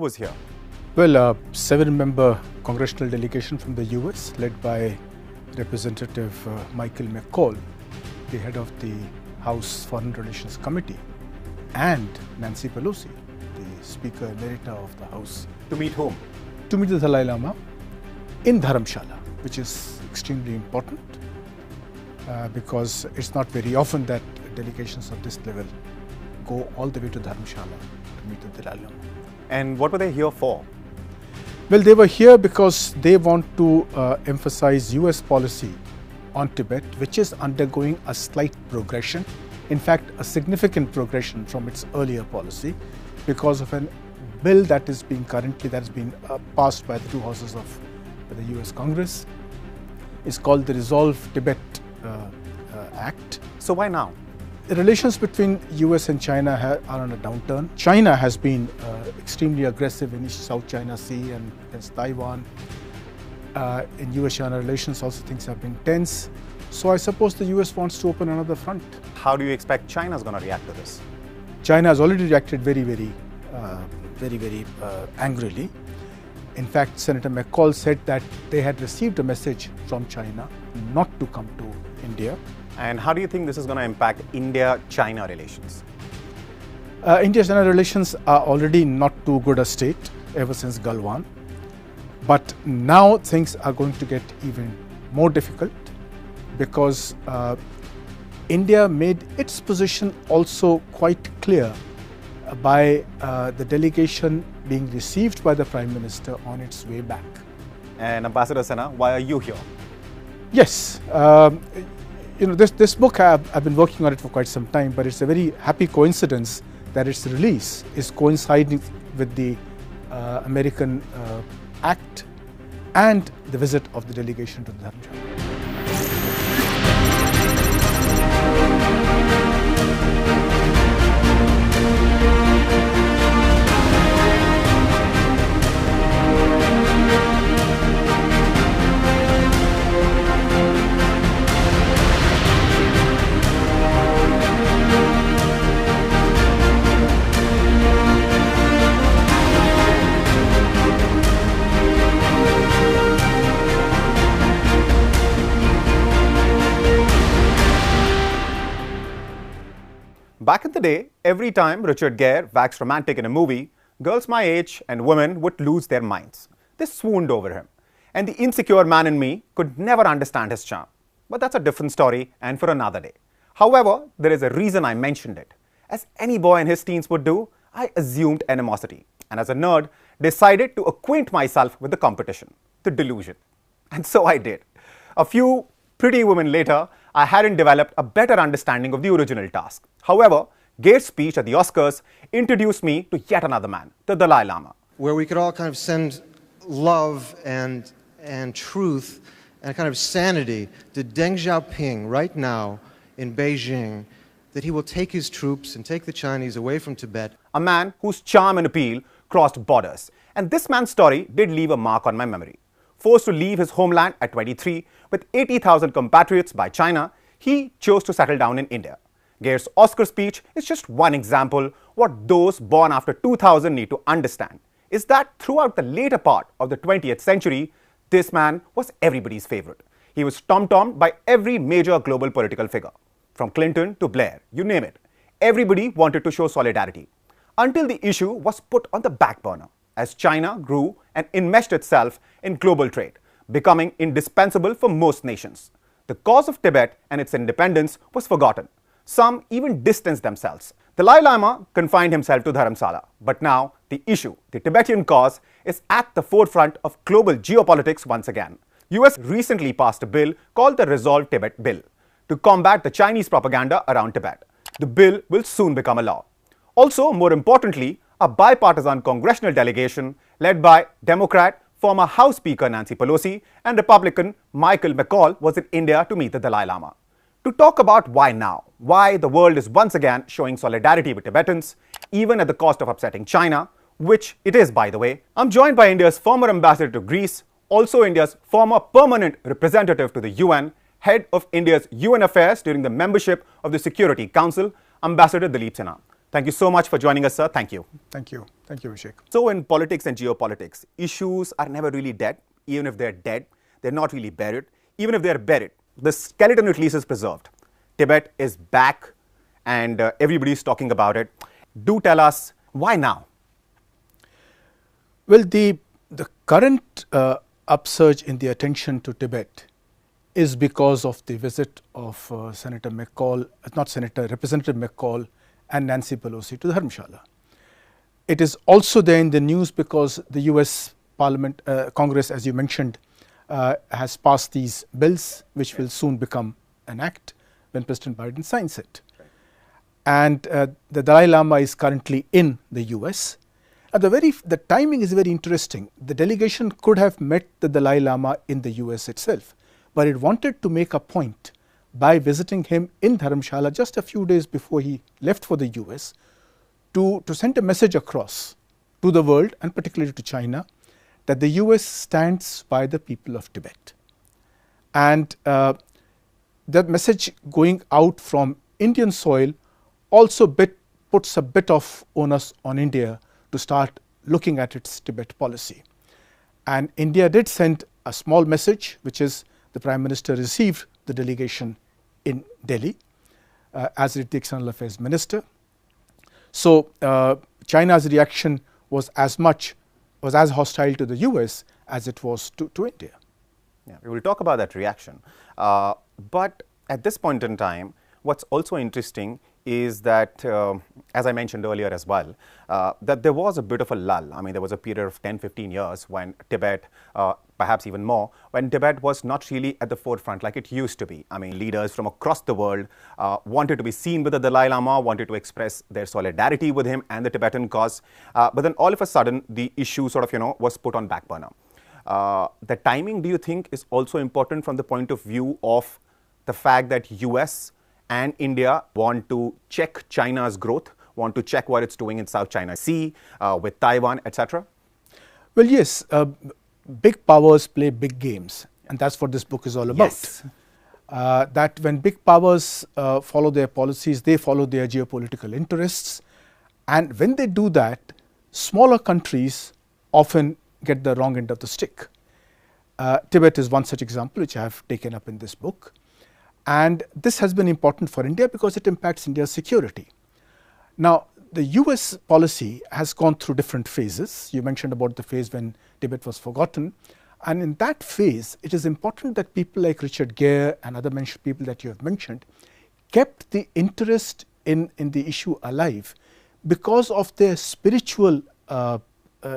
was here? Well, a 7-member congressional delegation from the US, led by Representative Michael McCall, the head of the House Foreign Relations Committee, and Nancy Pelosi, the Speaker Emerita of the House. To meet whom? To meet the Dalai Lama in Dharamshala, which is extremely important because it's not very often that delegations of this level go all the way to Dharamshala to meet the Dalai Lama. And what were they here for? Well, they were here because they want to emphasize US policy on Tibet, which is undergoing a slight progression. In fact, a significant progression from its earlier policy because of a bill that is being passed by the two houses of the US Congress. It's called the Resolve Tibet Act. So why now? The relations between US and China are on a downturn. China has been extremely aggressive in South China Sea and against Taiwan. In US-China relations also things have been tense. So I suppose the US wants to open another front. How do you expect China is going to react to this? China has already reacted very angrily. In fact, Senator McCall said that they had received a message from China not to come to India. And how do you think this is going to impact India-China relations? India-China relations are already not too good a state ever since Galwan. But now things are going to get even more difficult because India made its position also quite clear by the delegation being received by the Prime Minister on its way back. And Ambassador Sinha, why are you here? Yes. This book, I've been working on it for quite some time, but it's a very happy coincidence that its release is coinciding with the American Act and the visit of the delegation to the Dharamshala. Back in the day, every time Richard Gere waxed romantic in a movie, girls my age and women would lose their minds. They swooned over him. And the insecure man in me could never understand his charm. But that's a different story and for another day. However, there is a reason I mentioned it. As any boy in his teens would do, I assumed animosity. And as a nerd, decided to acquaint myself with the competition, the delusion. And so I did. A few pretty women later, I hadn't developed a better understanding of the original task. However, Gere's speech at the Oscars introduced me to yet another man, the Dalai Lama. Where we could all kind of send love and truth and kind of sanity to Deng Xiaoping right now in Beijing, that he will take his troops and take the Chinese away from Tibet. A man whose charm and appeal crossed borders. And this man's story did leave a mark on my memory. Forced to leave his homeland at 23 with 80,000 compatriots by China, he chose to settle down in India. Gere's Oscar speech is just one example what those born after 2000 need to understand, is that throughout the later part of the 20th century, this man was everybody's favorite. He was tom-tommed by every major global political figure. From Clinton to Blair, you name it. Everybody wanted to show solidarity. Until the issue was put on the back burner, as China grew and enmeshed itself in global trade, becoming indispensable for most nations. The cause of Tibet and its independence was forgotten. Some even distanced themselves. The Dalai Lama confined himself to Dharamsala. But now, the issue, the Tibetan cause, is at the forefront of global geopolitics once again. US recently passed a bill called the Resolve Tibet Bill to combat the Chinese propaganda around Tibet. The bill will soon become a law. Also, more importantly, a bipartisan congressional delegation led by Democrat former House Speaker Nancy Pelosi and Republican Michael McCall was in India to meet the Dalai Lama. To talk about why now, why the world is once again showing solidarity with Tibetans, even at the cost of upsetting China, which it is by the way, I'm joined by India's former ambassador to Greece, also India's former permanent representative to the UN, head of India's UN affairs during the membership of the Security Council, Ambassador Dilip Sinha. Thank you so much for joining us, sir. Thank you. Thank you. Thank you, Abhishek. So in politics and geopolitics, issues are never really dead. Even if they're dead, they're not really buried. Even if they're buried, the skeleton at least is preserved. Tibet is back and everybody's talking about it. Do tell us, why now? Well, the current upsurge in the attention to Tibet is because of the visit of Senator McCall, not Senator, Representative McCall and Nancy Pelosi to the Dharamshala. It is also there in the news because the US Parliament, Congress, as you mentioned, has passed these bills, which will soon become an act when President Biden signs it. And the Dalai Lama is currently in the US. The timing is very interesting. The delegation could have met the Dalai Lama in the US itself, but it wanted to make a point by visiting him in Dharamshala just a few days before he left for the US to send a message across to the world, and particularly to China, that the US stands by the people of Tibet. And that message going out from Indian soil also puts a bit of onus on India to start looking at its Tibet policy. And India did send a small message, which is the Prime Minister received the delegation in Delhi, as did the External Affairs Minister. So China's reaction was as hostile to the US as it was to India. Yeah, we will talk about that reaction. But at this point in time, what's also interesting is that, as I mentioned earlier as well, that there was a bit of a lull. I mean, there was a period of 10-15 years when Tibet, perhaps even more, when Tibet was not really at the forefront like it used to be. I mean, leaders from across the world wanted to be seen with the Dalai Lama, wanted to express their solidarity with him and the Tibetan cause. But then all of a sudden, the issue sort of, was put on back burner. The timing, do you think, is also important from the point of view of the fact that US and India want to check China's growth, want to check what it's doing in South China Sea, with Taiwan, etc.? Well, yes, big powers play big games, and that's what this book is all about. Yes. That when big powers follow their policies, they follow their geopolitical interests, and when they do that, smaller countries often get the wrong end of the stick. Tibet is one such example which I have taken up in this book. And this has been important for India because it impacts India's security. Now, the US policy has gone through different phases. You mentioned about the phase when Tibet was forgotten. And in that phase, it is important that people like Richard Gere and other people that you have mentioned kept the interest in the issue alive because of their spiritual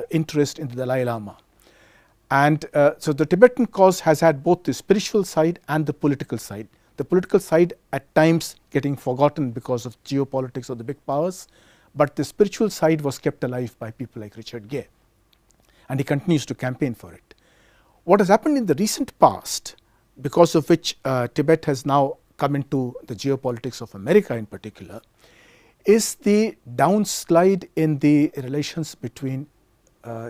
interest in the Dalai Lama. And so the Tibetan cause has had both the spiritual side and the political side. The political side at times getting forgotten because of geopolitics of the big powers, but the spiritual side was kept alive by people like Richard Gere, and he continues to campaign for it. What has happened in the recent past, because of which Tibet has now come into the geopolitics of America in particular, is the downslide in the relations between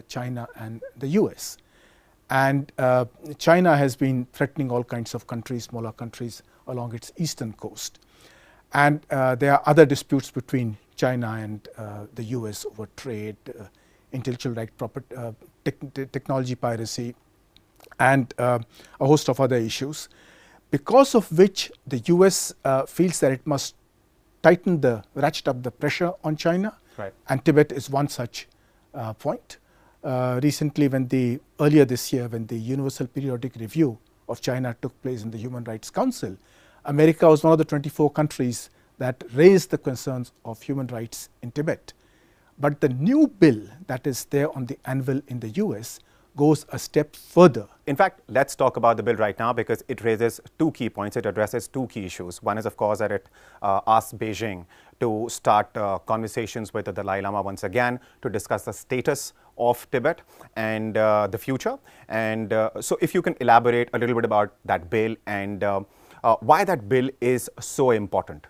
China and the US. And China has been threatening all kinds of countries, smaller countries along its eastern coast. And there are other disputes between China and the US over trade, intellectual right property, technology piracy, and a host of other issues, because of which the US feels that it must ratchet up the pressure on China. Right. And Tibet is one such point. Recently, earlier this year, when the Universal Periodic Review of China took place in the Human Rights Council, America was one of the 24 countries that raised the concerns of human rights in Tibet. But the new bill that is there on the anvil in the US goes a step further. In fact, let's talk about the bill right now because it raises two key points. It addresses two key issues. One is, of course, that it asks Beijing to start conversations with the Dalai Lama once again to discuss the status of Tibet and the future. And so if you can elaborate a little bit about that bill and why that bill is so important.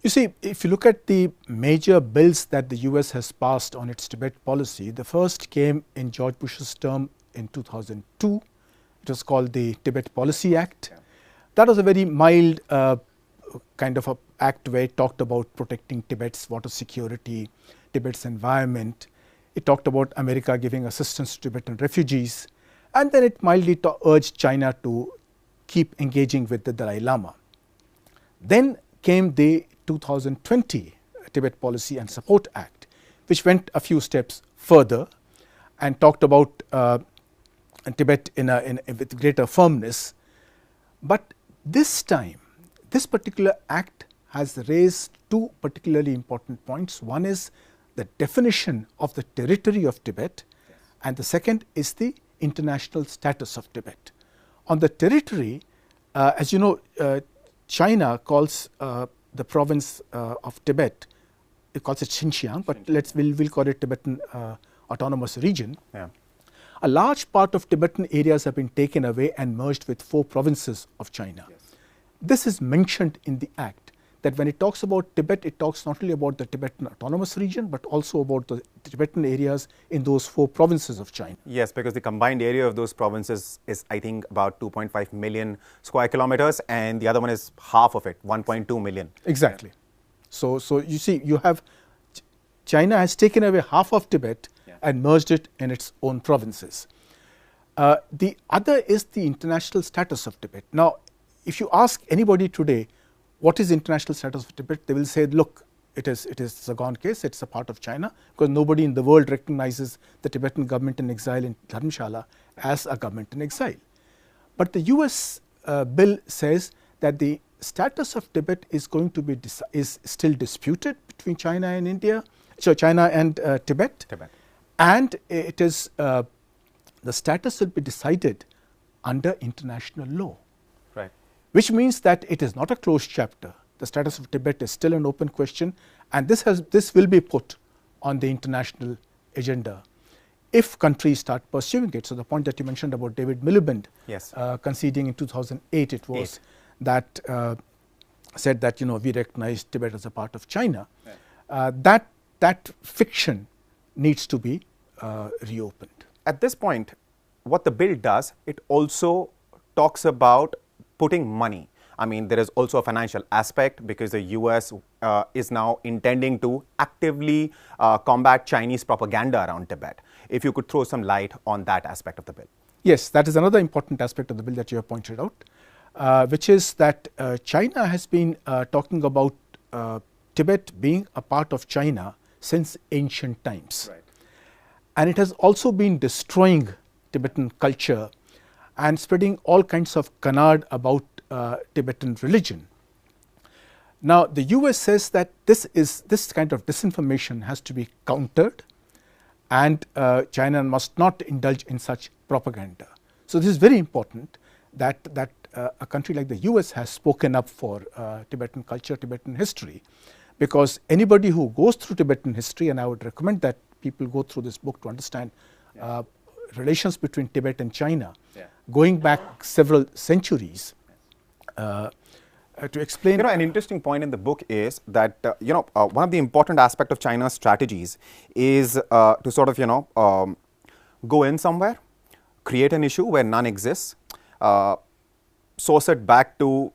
You see, if you look at the major bills that the US has passed on its Tibet policy, the first came in George Bush's term in 2002. It was called the Tibet Policy Act. Yeah. That was a very mild kind of a act where it talked about protecting Tibet's water security, Tibet's environment. It talked about America giving assistance to Tibetan refugees, and then it mildly urged China to keep engaging with the Dalai Lama. Then came the 2020 Tibet Policy and Support Act, which went a few steps further and talked about Tibet with greater firmness. But this time, this particular act has raised two particularly important points. One is the definition of the territory of Tibet, and the second is the international status of Tibet. On the territory, as you know, China calls the province of Tibet, it calls it Xinjiang, but we'll call it Tibetan Autonomous Region. Yeah. A large part of Tibetan areas have been taken away and merged with 4 provinces of China. Yes. This is mentioned in the act, that when it talks about Tibet, it talks not only about the Tibetan Autonomous Region, but also about the Tibetan areas in those 4 provinces of China. Yes, because the combined area of those provinces is, I think, about 2.5 million square kilometers, and the other one is half of it, 1.2 million. Exactly. So you see, you have China has taken away half of Tibet and merged it in its own provinces. The other is the international status of Tibet. Now, if you ask anybody today, what is the international status of Tibet, they will say, look, it is a gone case, it's a part of China, because nobody in the world recognizes the Tibetan government in exile in Dharamshala as a government in exile. But the US bill says that the status of Tibet is going to be is still disputed between China and India, so China and Tibet. And it is the status will be decided under international law. Right. Which means that it is not a closed chapter. The status of Tibet is still an open question, and this will be put on the international agenda if countries start pursuing it. So the point that you mentioned about David Miliband conceding in 2008, it was that said that, you know, we recognize Tibet as a part of China. That fiction needs to be reopened. At this point, what the bill does, it also talks about putting money. I mean, there is also a financial aspect, because the US is now intending to actively combat Chinese propaganda around Tibet. If you could throw some light on that aspect of the bill. Yes, that is another important aspect of the bill that you have pointed out, which is that China has been talking about Tibet being a part of China since ancient times. Right. And it has also been destroying Tibetan culture and spreading all kinds of canard about Tibetan religion. Now, the US says that this kind of disinformation has to be countered, and China must not indulge in such propaganda. So this is very important that a country like the US has spoken up for Tibetan culture, Tibetan history, because anybody who goes through Tibetan history, and I would recommend that people go through this book to understand relations between Tibet and China, going back several centuries, to explain. You know, an interesting point in the book is that, one of the important aspects of China's strategies is to sort of, go in somewhere, create an issue where none exists, source it back to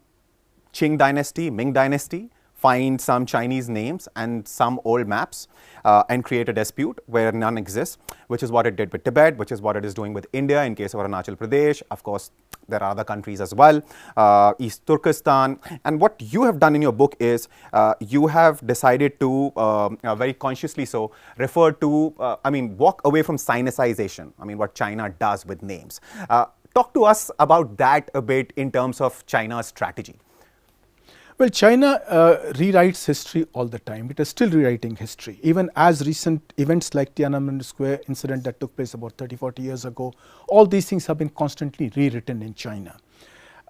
Qing dynasty, Ming dynasty, find some Chinese names and some old maps, and create a dispute where none exists, which is what it did with Tibet, which is what it is doing with India in case of Arunachal Pradesh. Of course, there are other countries as well, East Turkestan. And what you have done in your book is you have decided to, very consciously so, refer to, walk away from Sinicization, what China does with names. Talk to us about that a bit in terms of China's strategy. Well, China rewrites history all the time. It is still rewriting history. Even as recent events like Tiananmen Square incident that took place about 30-40 years ago, all these things have been constantly rewritten in China.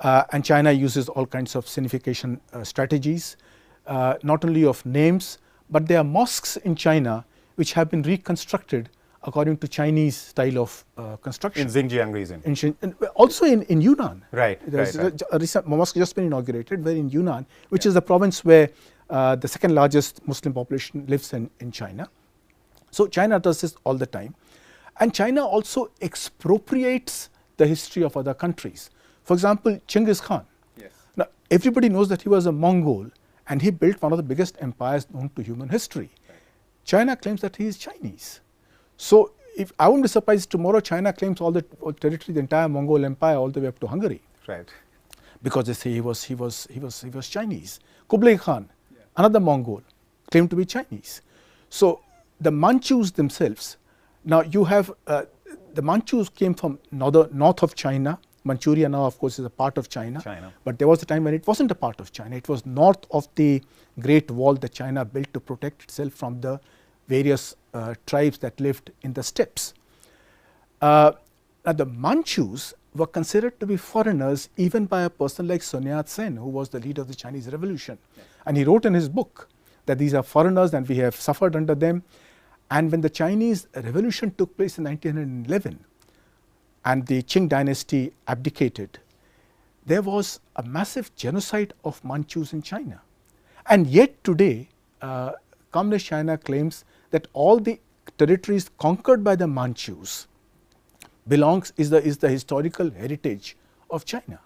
And China uses all kinds of signification strategies, not only of names, but there are mosques in China which have been reconstructed according to Chinese style of construction. In Xinjiang region. Also in Yunnan. Right. There's a recent mosque just been inaugurated, where in Yunnan, which is the province where the second largest Muslim population lives in China. So China does this all the time. And China also expropriates the history of other countries. For example, Genghis Khan. Yes. Now, everybody knows that he was a Mongol, and he built one of the biggest empires known to human history. Right. China claims that he is Chinese. So, if I wouldn't be surprised tomorrow China claims all the territory, the entire Mongol Empire, all the way up to Hungary. Right. Because they say he was Chinese. Kublai Khan, another Mongol, claimed to be Chinese. So the Manchus themselves. Now you have the Manchus came from north of China. Manchuria now, of course, is a part of China. But there was a time when it wasn't a part of China. It was north of the Great Wall that China built to protect itself from the various tribes that lived in the steppes. Now the Manchus were considered to be foreigners even by a person like Sun Yat-sen, who was the leader of the Chinese Revolution. And he wrote in his book that these are foreigners and we have suffered under them. And when the Chinese Revolution took place in 1911 and the Qing dynasty abdicated, there was a massive genocide of Manchus in China. And yet today, Communist China claims that all the territories conquered by the Manchus is the historical heritage of China.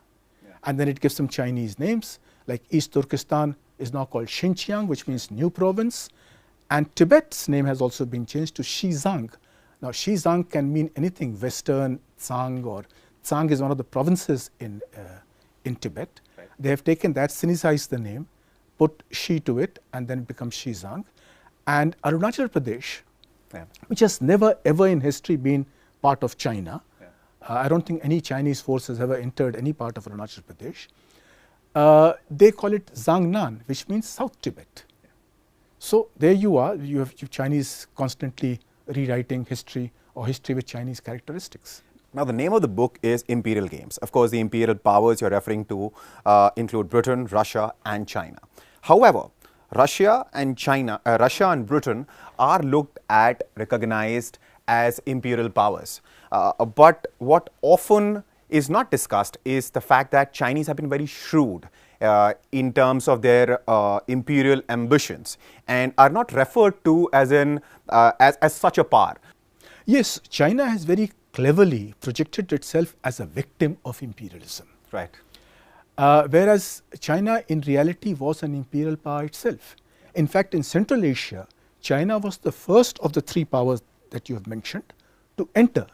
And then it gives them Chinese names, like East Turkestan is now called Xinjiang, which means new province, and Tibet's name has also been changed to Xizang. Now Xizang can mean anything, Western Tsang, or Tsang is one of the provinces in Tibet. They have taken that, sinicized the name, put Shi to it, and then it becomes Xizang. And Arunachal Pradesh, which has never ever in history been part of China. I don't think any Chinese force has ever entered any part of Arunachal Pradesh. They call it Zhangnan, which means South Tibet. So there you are, you have Chinese constantly rewriting history or history with Chinese characteristics. Now the name of the book is Imperial Games. Of course, the imperial powers you're referring to include Britain, Russia and China. However, Russia and Britain are looked at, recognized as imperial powers. But what often is not discussed is the fact that Chinese have been very shrewd in terms of their imperial ambitions and are not referred to as such a power. Yes, China has very cleverly projected itself as a victim of imperialism. Right. Whereas China in reality was an imperial power itself. In fact, in Central Asia, China was the first of the three powers that you have mentioned to enter.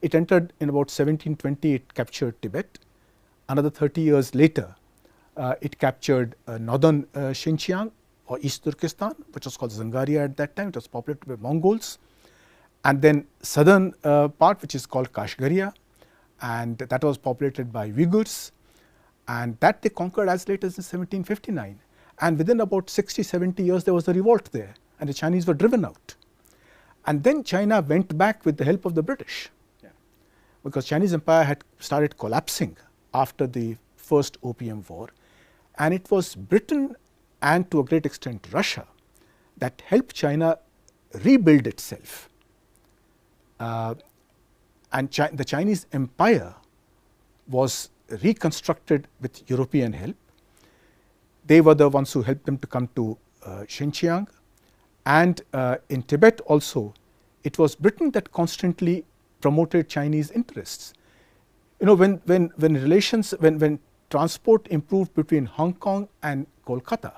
It entered in about 1720, it captured Tibet. Another 30 years later, it captured northern Xinjiang or East Turkestan, which was called Zangaria at that time. It was populated by Mongols. And then southern part, which is called Kashgaria, and that was populated by Uyghurs. And that they conquered as late as in 1759. And within about 60-70 years, there was a revolt there, and the Chinese were driven out. And then China went back with the help of the British, because Chinese empire had started collapsing after the first Opium War. And it was Britain and to a great extent Russia that helped China rebuild itself. And the Chinese empire was reconstructed with European help. They were the ones who helped them to come to Xinjiang. And in Tibet also, it was Britain that constantly promoted Chinese interests. You know, when transport improved between Hong Kong and Kolkata,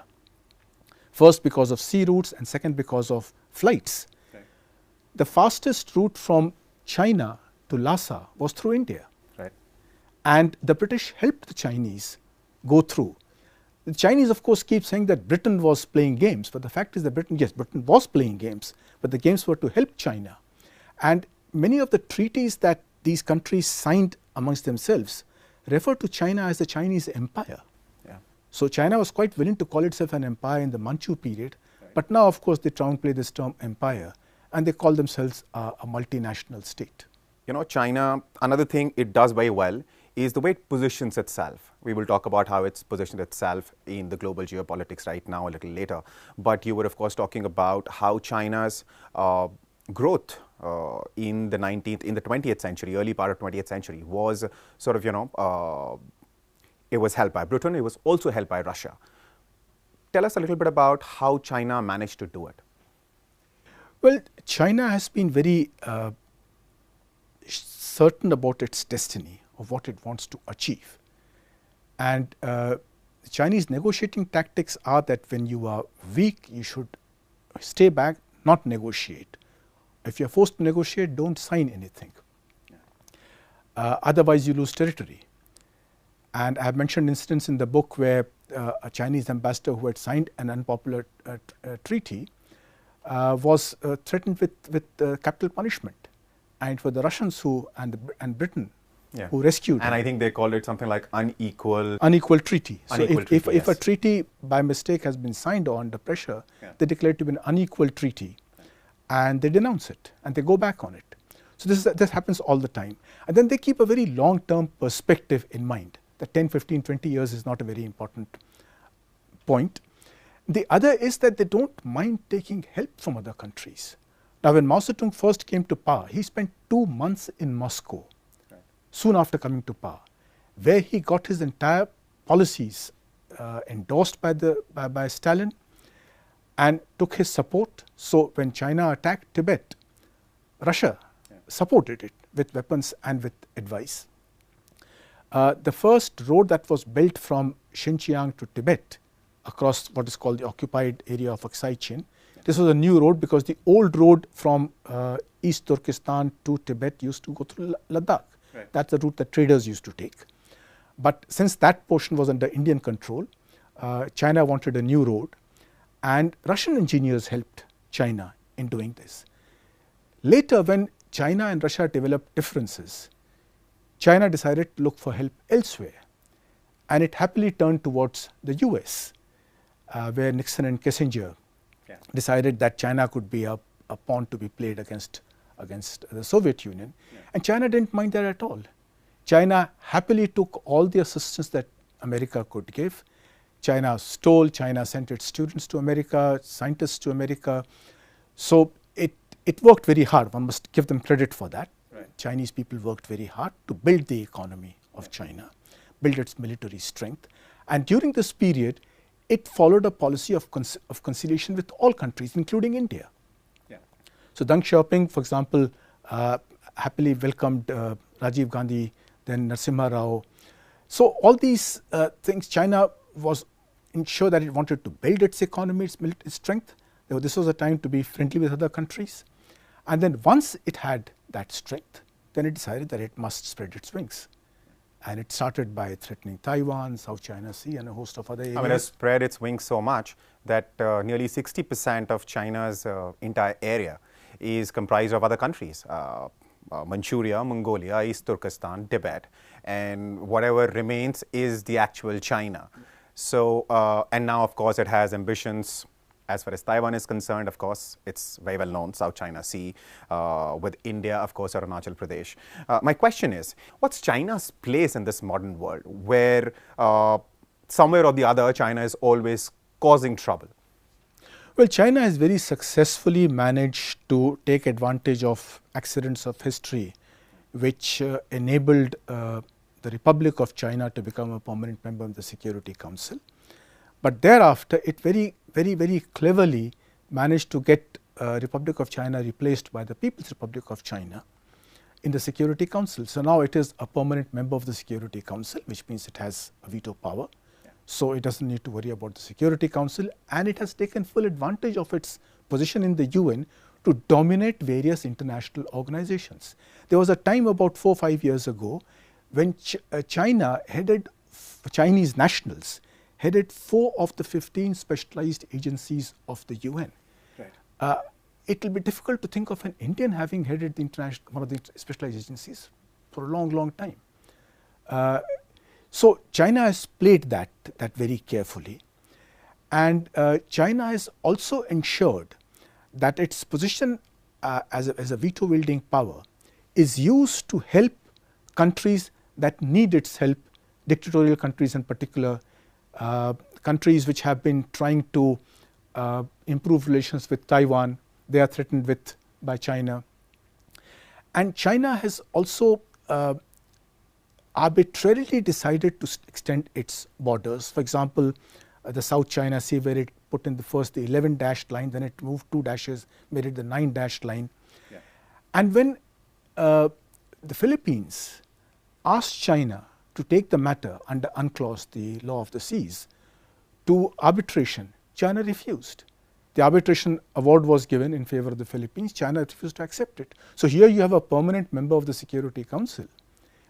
first because of sea routes and second because of flights, the fastest route from China to Lhasa was through India. And the British helped the Chinese go through. The Chinese, of course, keep saying that Britain was playing games, but the fact is that Britain was playing games, but the games were to help China. And many of the treaties that these countries signed amongst themselves refer to China as the Chinese empire. So China was quite willing to call itself an empire in the Manchu period, but now, of course, they downplay this term empire, and they call themselves a multinational state. You know, China, another thing it does very well is the way it positions itself. We will talk about how it's positioned itself in the global geopolitics right now a little later. But you were, of course, talking about how China's growth in the 20th century, early part of 20th century, was sort of, it was helped by Britain, it was also helped by Russia. Tell us a little bit about how China managed to do it. Well, China has been very certain about its destiny, of what it wants to achieve. And Chinese negotiating tactics are that when you are weak, you should stay back, not negotiate. If you're forced to negotiate, don't sign anything. Otherwise, you lose territory. And I have mentioned incidents in the book where a Chinese ambassador who had signed an unpopular treaty was threatened with capital punishment. And for the Russians and Britain who rescued him. And I think they called it something like unequal treaty. So if a treaty by mistake has been signed or under pressure, they declare it to be an unequal treaty, and they denounce it and they go back on it. So this happens all the time. And then they keep a very long-term perspective in mind. That 10, 15, 20 years is not a very important point. The other is that they don't mind taking help from other countries. Now, when Mao Zedong first came to power, he spent 2 months in Moscow, soon after coming to power, where he got his entire policies endorsed by Stalin and took his support. So when China attacked Tibet, Russia supported it with weapons and with advice. The first road that was built from Xinjiang to Tibet across what is called the occupied area of Aksai Chin, this was a new road because the old road from East Turkestan to Tibet used to go through Ladakh. That's the route that traders used to take. But since that portion was under Indian control, China wanted a new road, and Russian engineers helped China in doing this. Later, when China and Russia developed differences, China decided to look for help elsewhere, and it happily turned towards the US, where Nixon and Kissinger decided that China could be a pawn to be played against the Soviet Union, and China didn't mind that at all. China happily took all the assistance that America could give. China stole, China sent its students to America, scientists to America. So it worked very hard. One must give them credit for that. Chinese people worked very hard to build the economy of China, build its military strength. And during this period, it followed a policy of conciliation with all countries, including India. So Deng Xiaoping, for example, happily welcomed Rajiv Gandhi, then Narasimha Rao. So all these things, China was ensured that it wanted to build its economy, its military strength. This was a time to be friendly with other countries. And then once it had that strength, then it decided that it must spread its wings. And it started by threatening Taiwan, South China Sea, and a host of other areas. I mean, it spread its wings so much that nearly 60% of China's entire area is comprised of other countries. Manchuria, Mongolia, East Turkestan, Tibet, and whatever remains is the actual China. So, and now of course it has ambitions as far as Taiwan is concerned. Of course, it's very well known, South China Sea, with India, of course, Arunachal Pradesh. My question is, what's China's place in this modern world where somewhere or the other China is always causing trouble? Well, China has very successfully managed to take advantage of accidents of history which enabled the Republic of China to become a permanent member of the Security Council. But thereafter, it very cleverly managed to get Republic of China replaced by the People's Republic of China in the Security Council. So now it is a permanent member of the Security Council, which means it has a veto power. So it doesn't need to worry about the Security Council, and it has taken full advantage of its position in the UN to dominate various international organizations. There was a time about 4 or 5 years ago when China headed, Chinese nationals headed 4 of the 15 specialized agencies of the UN. It will be difficult to think of an Indian having headed the one of the specialized agencies for a long time. So China has played that very carefully, and China has also ensured that its position as a veto wielding power is used to help countries that need its help, dictatorial countries in particular, countries which have been trying to improve relations with Taiwan. They are threatened by China, and China has also arbitrarily decided to extend its borders. For example, the South China Sea, where it put in the 11 dashed line, then it moved 2 dashes, made it the 9 dashed line. And when the Philippines asked China to take the matter under UNCLOS, the law of the seas, to arbitration, China refused. the arbitration award was given in favor of the Philippines, China refused to accept it. So here you have a permanent member of the Security Council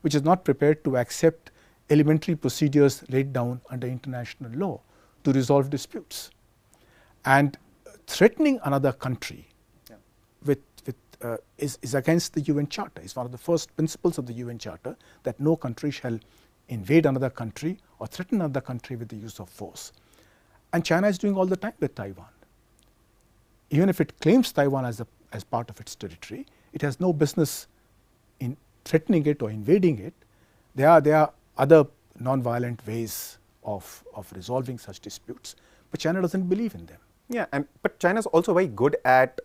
which is not prepared to accept elementary procedures laid down under international law to resolve disputes. And threatening another country is against the UN Charter. It's one of the first principles of the UN Charter that no country shall invade another country or threaten another country with the use of force. And China is doing all the time with Taiwan. Even if it claims Taiwan as part of its territory, it has no business in threatening it or invading it. There are other non-violent ways of resolving such disputes, but China doesn't believe in them. Yeah, but China is also very good at,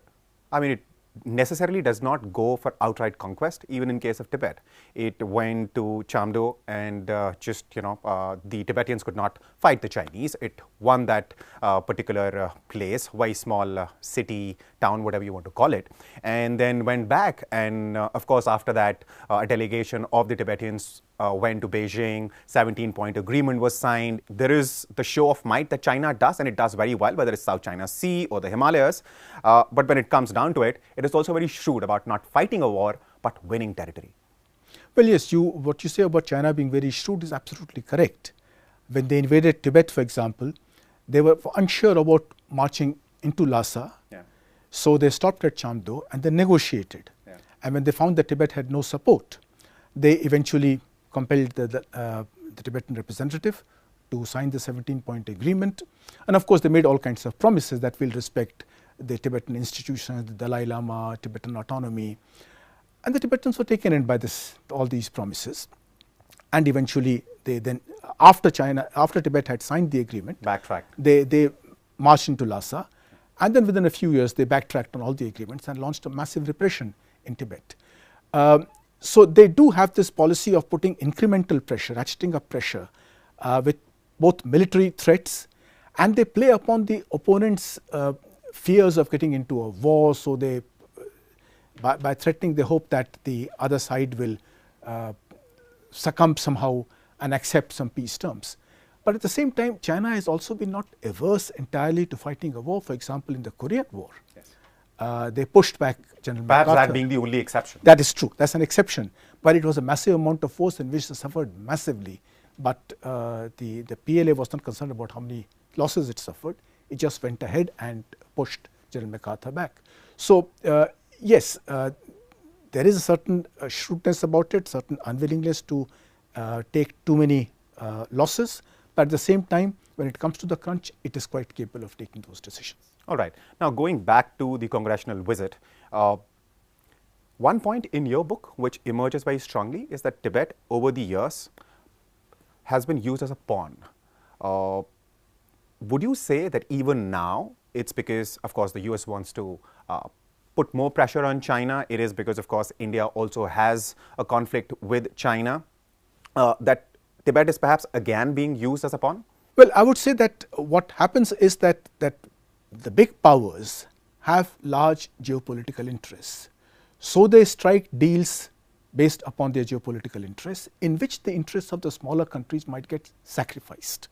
it necessarily does not go for outright conquest, even in case of Tibet. It went to Chamdo and the Tibetans could not fight the Chinese. It won that particular place, very small city, town, whatever you want to call it, and then went back. And of course, after that, a delegation of the Tibetans went to Beijing, 17-point agreement was signed. There is the show of might that China does, and it does very well, whether it's South China Sea or the Himalayas. But when it comes down to it, it is also very shrewd about not fighting a war, but winning territory. Well, yes, what you say about China being very shrewd is absolutely correct. When they invaded Tibet, for example, they were unsure about marching into Lhasa. Yeah. So they stopped at Chamdo and they negotiated. Yeah. And when they found that Tibet had no support, they eventually compelled the Tibetan representative to sign the 17-point agreement. And of course, they made all kinds of promises that will respect the Tibetan institutions, the Dalai Lama, Tibetan autonomy. And the Tibetans were taken in by all these promises. And eventually, after Tibet had signed the agreement, they marched into Lhasa. And then within a few years, they backtracked on all the agreements and launched a massive repression in Tibet. So they do have this policy of putting incremental pressure, ratcheting up pressure with both military threats, and they play upon the opponent's fears of getting into a war. So they, by threatening, they hope that the other side will succumb somehow and accept some peace terms. But at the same time, China has also been not averse entirely to fighting a war. For example, in the Korean War, yes. They pushed back General MacArthur. Perhaps that being the only exception. That is true. That's an exception. But it was a massive amount of force in which they suffered massively. But the PLA was not concerned about how many losses it suffered. It just went ahead and pushed General MacArthur back. So, yes, there is a certain shrewdness about it, certain unwillingness to take too many losses. But at the same time, when it comes to the crunch, it is quite capable of taking those decisions. All right. Now, going back to the congressional visit, one point in your book which emerges very strongly is that Tibet, over the years, has been used as a pawn. Would you say that even now, it's because, of course, the US wants to put more pressure on China? It is because, of course, India also has a conflict with China, that Tibet is perhaps again being used as a pawn? Well, I would say that what happens is that the big powers have large geopolitical interests. So they strike deals based upon their geopolitical interests, in which the interests of the smaller countries might get sacrificed.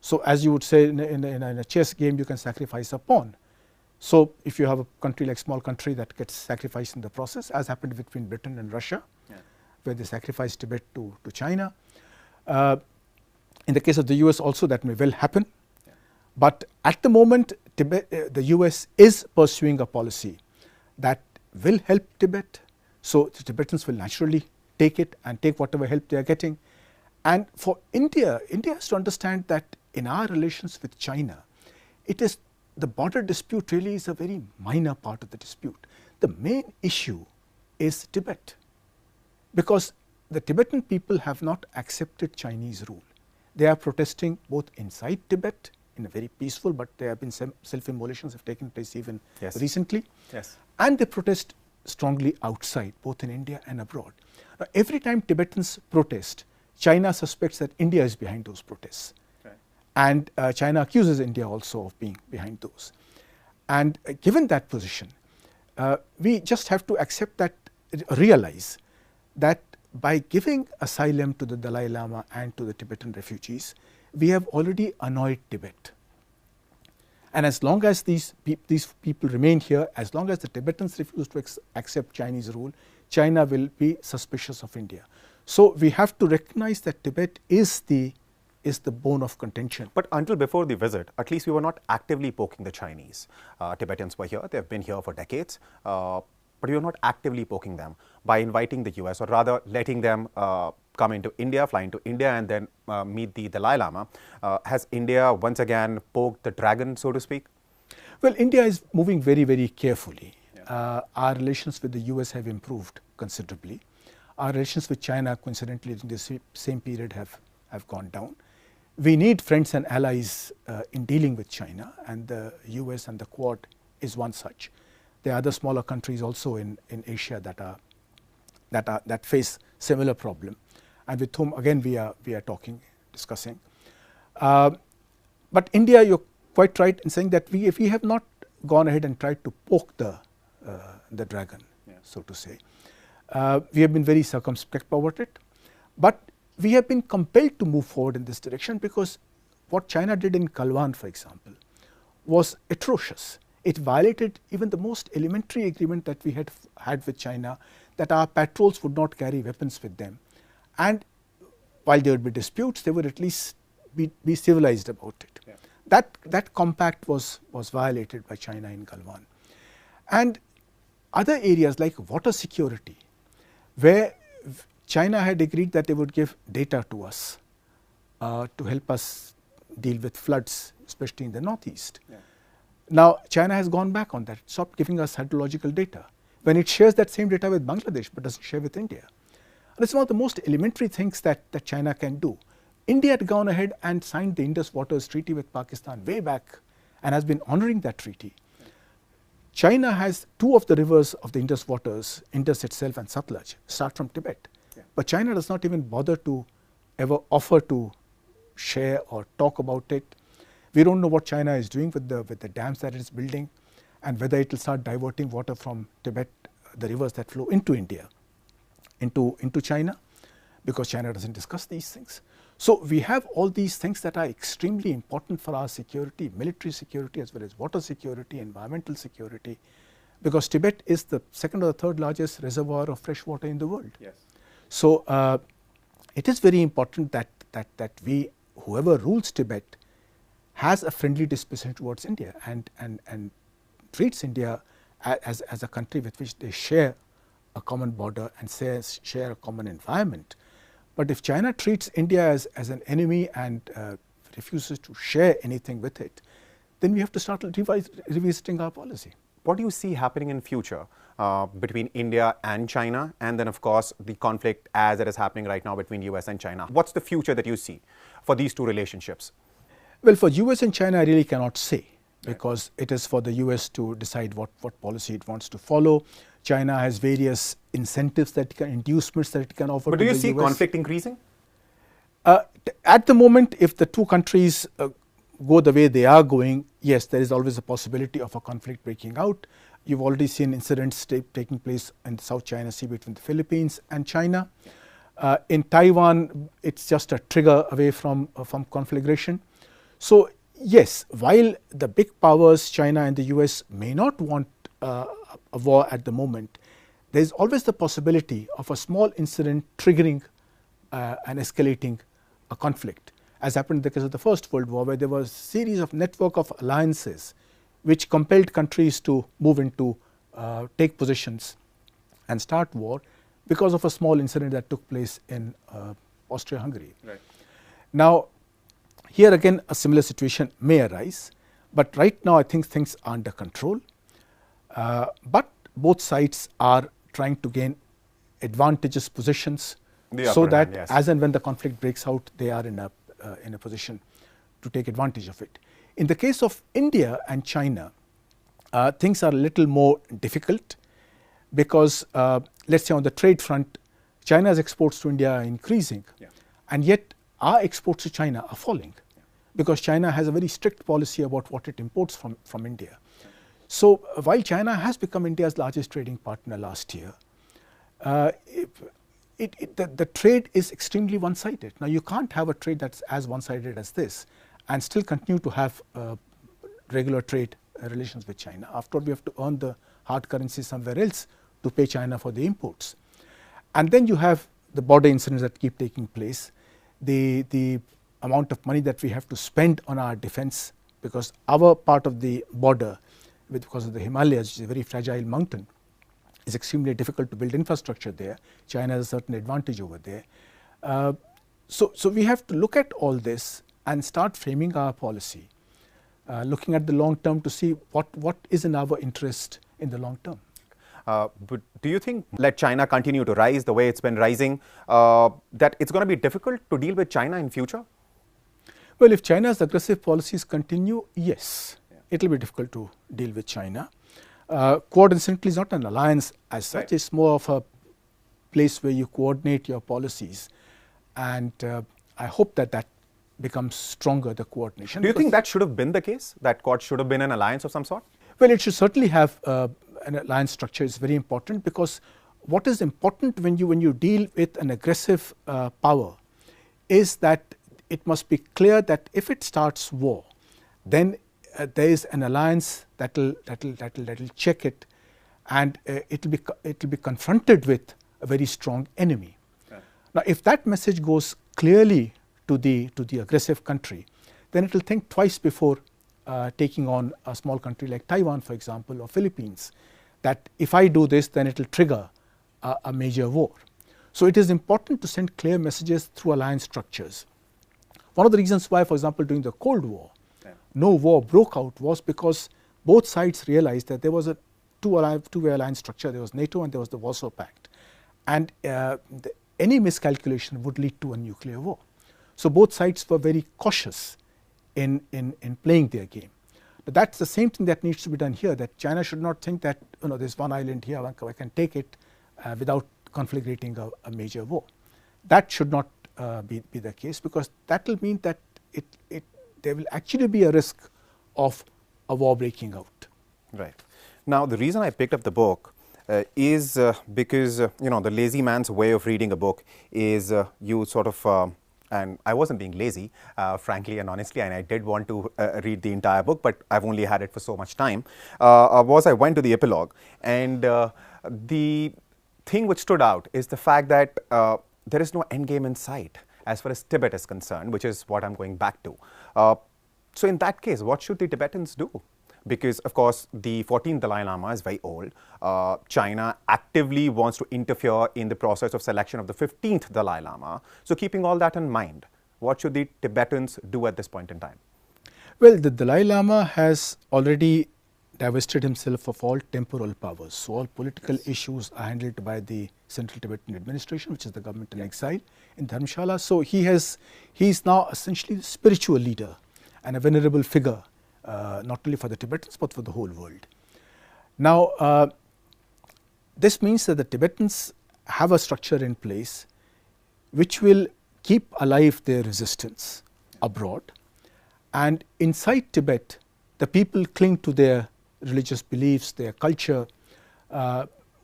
So as you would say in a chess game, you can sacrifice a pawn. So if you have a country like small country that gets sacrificed in the process, as happened between Britain and Russia, where they sacrificed Tibet to China. In the case of the US also, that may well happen. But at the moment, the US is pursuing a policy that will help Tibet. So the Tibetans will naturally take it and take whatever help they are getting. And for India, India has to understand that in our relations with China, it is the border dispute really is a very minor part of the dispute. The main issue is Tibet, because the Tibetan people have not accepted Chinese rule. They are protesting both inside Tibet in a very peaceful, but there have been some self-immolations have taken place even recently. Yes. And they protest strongly outside, both in India and abroad. Now, every time Tibetans protest, China suspects that India is behind those protests. Okay. And China accuses India also of being behind those. And given that position, we just have to accept that, realize that by giving asylum to the Dalai Lama and to the Tibetan refugees, we have already annoyed Tibet. And as long as these people remain here, as long as the Tibetans refuse to accept Chinese rule, China will be suspicious of India. So we have to recognize that Tibet is the bone of contention. But until before the visit, at least we were not actively poking the Chinese. Tibetans were here, they have been here for decades, but we were not actively poking them by inviting the US, or rather letting them come into India, fly into India, and then meet the Dalai Lama. Has India once again poked the dragon, so to speak? Well, India is moving very, very carefully. Our relations with the US have improved considerably. Our relations with China, coincidentally, in the same period have gone down. We need friends and allies in dealing with China, and the US and the Quad is one such. There are other smaller countries also in Asia that face similar problem, and with whom again we are discussing. But India, you're quite right in saying that we have not gone ahead and tried to poke the dragon, so to say. We have been very circumspect about it, but we have been compelled to move forward in this direction because what China did in Galwan, for example, was atrocious. It violated even the most elementary agreement that we had with China, that our patrols would not carry weapons with them. And while there would be disputes, they would at least be civilized about it. Yeah. That compact was violated by China in Galwan. And other areas like water security, where China had agreed that they would give data to us to help us deal with floods, especially in the northeast. Yeah. Now, China has gone back on that, stopped giving us hydrological data, when it shares that same data with Bangladesh but doesn't share with India. And it's one of the most elementary things that China can do. India had gone ahead and signed the Indus Waters Treaty with Pakistan way back and has been honoring that treaty. China has two of the rivers of the Indus waters, Indus itself and Satluj, start from Tibet. Yeah. But China does not even bother to ever offer to share or talk about it. We don't know what China is doing with the dams that it is building, and whether it will start diverting water from Tibet, the rivers that flow into India, into China, because China doesn't discuss these things. So we have all these things that are extremely important for our security, military security as well as water security, environmental security, because Tibet is the second or the third largest reservoir of fresh water in the world. Yes. So it is very important that we, whoever rules Tibet, has a friendly disposition towards India and treats India as a country with which they share a common border and share a common environment. But if China treats India as an enemy and refuses to share anything with it, then we have to start revisiting our policy. What do you see happening in future between India and China, and then of course the conflict as it is happening right now between US and China? What's the future that you see for these two relationships? Well, for US and China, I really cannot say, because it is for the US to decide what policy it wants to follow. China has various incentives, inducements that it can offer. But do you see conflict increasing? At the moment, if the two countries go the way they are going, yes, there is always a possibility of a conflict breaking out. You've already seen incidents taking place in the South China Sea between the Philippines and China. In Taiwan, it's just a trigger away from conflagration. So yes, while the big powers, China and the US, may not want a war at the moment, there is always the possibility of a small incident triggering and escalating a conflict, as happened in the case of the First World War, where there was a series of network of alliances which compelled countries to move into, take positions and start war because of a small incident that took place in Austria-Hungary. Right. Now, here again a similar situation may arise, but right now I think things are under control. But both sides are trying to gain advantageous positions so that yes, as and when the conflict breaks out, they are in a position to take advantage of it. In the case of India and China, things are a little more difficult because let's say on the trade front, China's exports to India are increasing, and yet our exports to China are falling because China has a very strict policy about what it imports from India. So while China has become India's largest trading partner last year, the trade is extremely one-sided. Now you can't have a trade that's as one-sided as this and still continue to have regular trade relations with China. After all, we have to earn the hard currency somewhere else to pay China for the imports. And then you have the border incidents that keep taking place, the amount of money that we have to spend on our defense, because our part of the border, because of the Himalayas, which is a very fragile mountain, is extremely difficult to build infrastructure there. China has a certain advantage over there. So we have to look at all this and start framing our policy, looking at the long term to see what is in our interest in the long term. But do you think, let China continue to rise the way it's been rising, that it's going to be difficult to deal with China in future? Well, if China's aggressive policies continue, yes, it will be difficult to deal with China. Quad incidentally is not an alliance as such, it's more of a place where you coordinate your policies, and I hope that becomes stronger, the coordination. Do you think that should have been the case, that Quad should have been an alliance of some sort? Well, it should certainly have an alliance structure. Is very important, because what is important when you deal with an aggressive power is that it must be clear that if it starts war, then there is an alliance that will check it, and it will be confronted with a very strong enemy. Okay. Now, if that message goes clearly to the aggressive country, then it will think twice before taking on a small country like Taiwan, for example, or Philippines, that if I do this, then it will trigger a major war. So it is important to send clear messages through alliance structures. One of the reasons why, for example, during the Cold War, no war broke out was because both sides realized that there was a two-way alliance structure. There was NATO and there was the Warsaw Pact, and any miscalculation would lead to a nuclear war. So both sides were very cautious in playing their game. But that's the same thing that needs to be done here, that China should not think that there's one island here, I can take it without conflagrating a major war. That should not be the case, because that will mean that there will actually be a risk of a war breaking out. Right. Now, the reason I picked up the book is because the lazy man's way of reading a book is you sort of and I wasn't being lazy, frankly and honestly, and I did want to read the entire book, but I've only had it for so much time, I went to the epilogue, and the thing which stood out is the fact that there is no end game in sight as far as Tibet is concerned, which is what I'm going back to. So in that case, what should the Tibetans do? Because, of course, the 14th Dalai Lama is very old. China actively wants to interfere in the process of selection of the 15th Dalai Lama. So keeping all that in mind, what should the Tibetans do at this point in time? Well, the Dalai Lama has already divested himself of all temporal powers. So all political issues are handled by the Central Tibetan Administration, which is the government in exile in Dharamshala. So he is now essentially the spiritual leader and a venerable figure, not only for the Tibetans but for the whole world. Now, this means that the Tibetans have a structure in place which will keep alive their resistance abroad, and inside Tibet the people cling to their religious beliefs, their culture,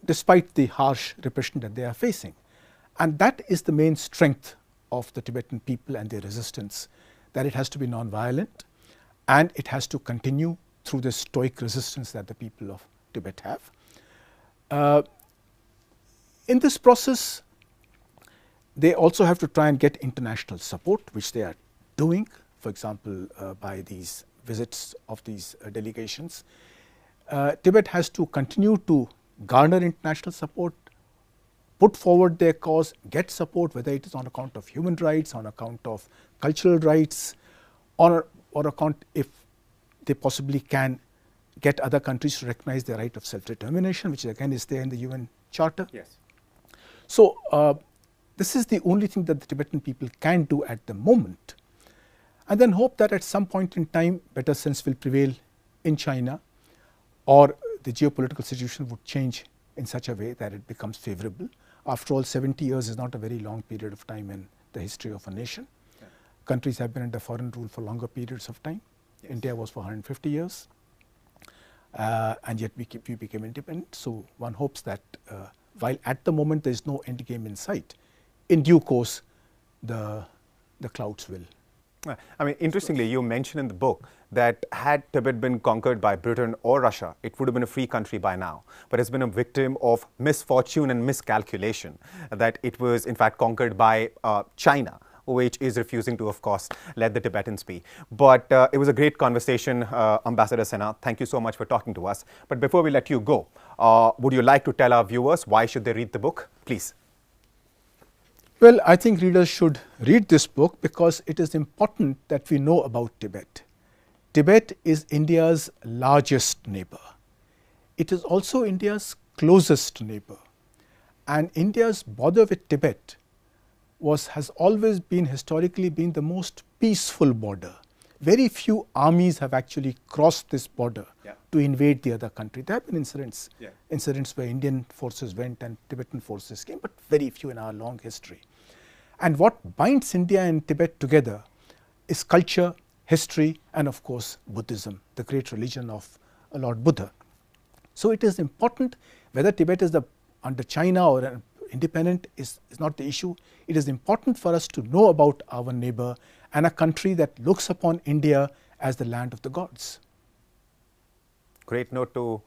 despite the harsh repression that they are facing. And that is the main strength of the Tibetan people and their resistance, that it has to be non-violent and it has to continue through the stoic resistance that the people of Tibet have. In this process, they also have to try and get international support, which they are doing, for example, by these visits of these delegations. Tibet has to continue to garner international support, put forward their cause, get support, whether it is on account of human rights, on account of cultural rights, or account if they possibly can get other countries to recognize their right of self-determination, which again is there in the UN Charter. Yes. So, this is the only thing that the Tibetan people can do at the moment, and then hope that at some point in time better sense will prevail in China, or the geopolitical situation would change in such a way that it becomes favorable. After all, 70 years is not a very long period of time in the history of a nation. Yeah. Countries have been under foreign rule for longer periods of time. Yes. India was for 150 years, and yet we became independent. So one hopes that while at the moment there is no end game in sight, in due course the clouds will I mean, interestingly, you mentioned in the book that had Tibet been conquered by Britain or Russia, it would have been a free country by now. But it's been a victim of misfortune and miscalculation, that it was in fact conquered by China, which is refusing to, of course, let the Tibetans be. But it was a great conversation, Ambassador Sinha. Thank you so much for talking to us. But before we let you go, would you like to tell our viewers why should they read the book? Please. Well, I think readers should read this book because it is important that we know about Tibet. Tibet is India's largest neighbor. It is also India's closest neighbor. And India's border with Tibet has always been, historically been, the most peaceful border. Very few armies have actually crossed this border to invade the other country. There have been incidents where Indian forces went and Tibetan forces came, but very few in our long history. And what binds India and Tibet together is culture, history, and of course Buddhism, the great religion of Lord Buddha. So it is important whether Tibet is under China or independent is not the issue. It is important for us to know about our neighbor and a country that looks upon India as the land of the gods. Great note to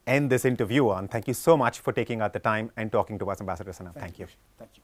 end this interview on. Thank you so much for taking out the time and talking to us, Ambassador Sinha. Thank you. Thank you.